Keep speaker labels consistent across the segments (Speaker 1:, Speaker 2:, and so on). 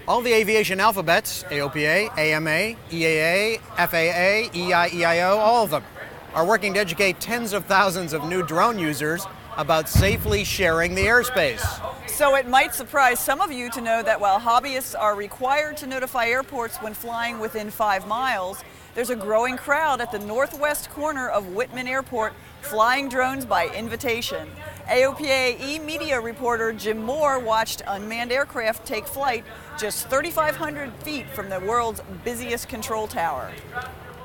Speaker 1: All the aviation alphabets, AOPA, AMA, EAA, FAA, EIEIO, all of them are working to educate tens of thousands of new drone users about safely sharing the airspace.
Speaker 2: So it might surprise some of you to know that while hobbyists are required to notify airports when flying within 5 miles, there's a growing crowd at the northwest corner of Whitman Airport flying drones by invitation. AOPA E-Media reporter Jim Moore watched unmanned aircraft take flight just 3,500 feet from the world's busiest control tower.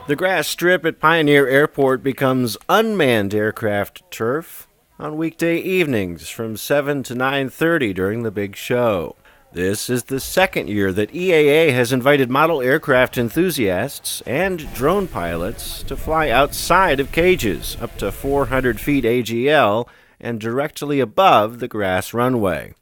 Speaker 3: The grass strip at Pioneer Airport becomes unmanned aircraft turf on weekday evenings from 7 to 9:30 during the big show. This is the second year that EAA has invited model aircraft enthusiasts and drone pilots to fly outside of cages up to 400 feet AGL and directly above the grass runway.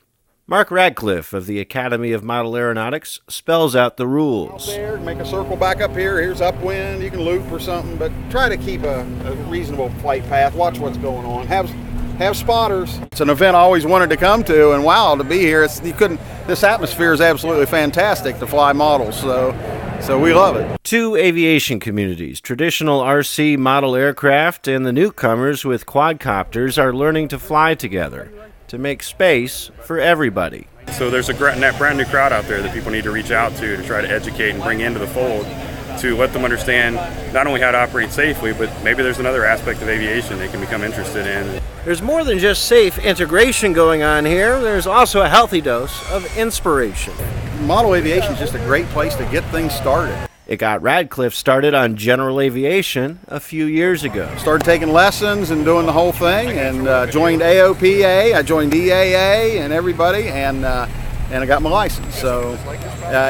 Speaker 3: Mark Radcliff of the Academy of Model Aeronautics spells out the rules.
Speaker 4: There, make a circle back up here. Here's upwind. You can loop or something, but try to keep a reasonable flight path. Watch what's going on. Have spotters. It's an event I always wanted to come to, and wow, to be here. This atmosphere is absolutely fantastic to fly models, so we love it.
Speaker 3: Two aviation communities, traditional RC model aircraft and the newcomers with quadcopters, are learning to fly together to make space for everybody.
Speaker 5: So there's a brand new crowd out there that people need to reach out to try to educate and bring into the fold, to let them understand not only how to operate safely, but maybe there's another aspect of aviation they can become interested in.
Speaker 3: There's more than just safe integration going on here. There's also a healthy dose of inspiration.
Speaker 4: Model aviation is just a great place to get things started.
Speaker 3: It got Radcliff started on general aviation a few years ago.
Speaker 4: Started taking lessons and doing the whole thing, and joined AOPA, I joined EAA and everybody, and I got my license. So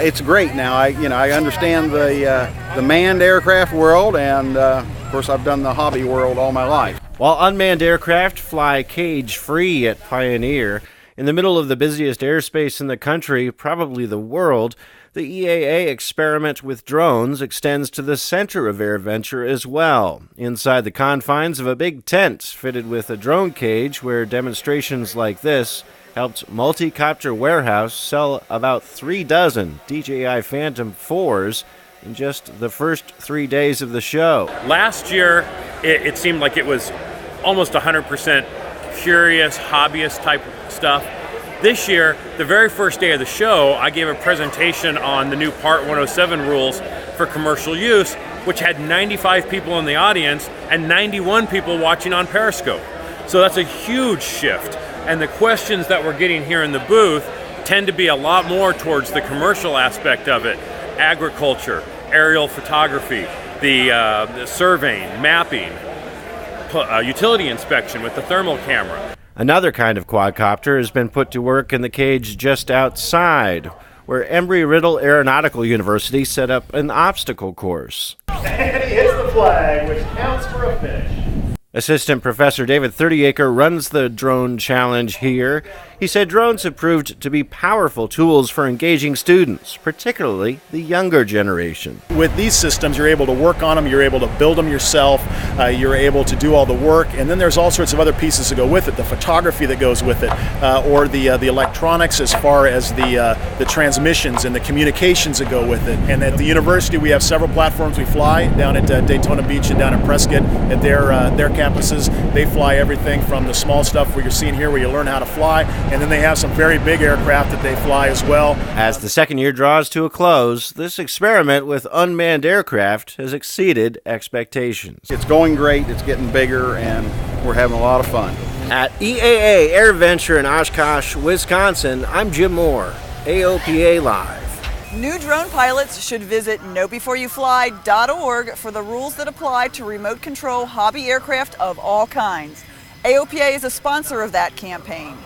Speaker 4: it's great now. I understand the manned aircraft world, and of course I've done the hobby world all my life.
Speaker 3: While unmanned aircraft fly cage-free at Pioneer, in the middle of the busiest airspace in the country, probably the world, the EAA experiment with drones extends to the center of AirVenture as well, inside the confines of a big tent fitted with a drone cage where demonstrations like this helped MULTICOPTER Warehouse sell about 3 dozen DJI Phantom 4s in just the first 3 days of the show.
Speaker 5: Last year, it seemed like it was almost 100% curious, hobbyist type stuff. This year, the very first day of the show, I gave a presentation on the new Part 107 rules for commercial use, which had 95 people in the audience and 91 people watching on Periscope. So that's a huge shift. And the questions that we're getting here in the booth tend to be a lot more towards the commercial aspect of it. Agriculture, aerial photography, the surveying, mapping, utility inspection with the thermal camera.
Speaker 3: Another kind of quadcopter has been put to work in the cage just outside, where Embry-Riddle Aeronautical University set up an obstacle course.
Speaker 6: And he hits the flag, which counts for a finish.
Speaker 3: Assistant Professor David Thirtyacre runs the drone challenge here. He said drones have proved to be powerful tools for engaging students, particularly the younger generation.
Speaker 6: With these systems, you're able to work on them, you're able to build them yourself, you're able to do all the work, and then there's all sorts of other pieces that go with it, the photography that goes with it, or the electronics as far as the transmissions and the communications that go with it. And at the university, we have several platforms we fly down at Daytona Beach and down at Prescott at their campuses. They fly everything from the small stuff where you're seeing here where you learn how to fly, and then they have some very big aircraft that they fly as well.
Speaker 3: As the second year draws to a close, this experiment with unmanned aircraft has exceeded expectations.
Speaker 4: It's going great, it's getting bigger, and we're having a lot of fun.
Speaker 3: At EAA AirVenture in Oshkosh, Wisconsin, I'm Jim Moore, AOPA Live.
Speaker 2: New drone pilots should visit knowbeforeyouFly.org for the rules that apply to remote control hobby aircraft of all kinds. AOPA is a sponsor of that campaign.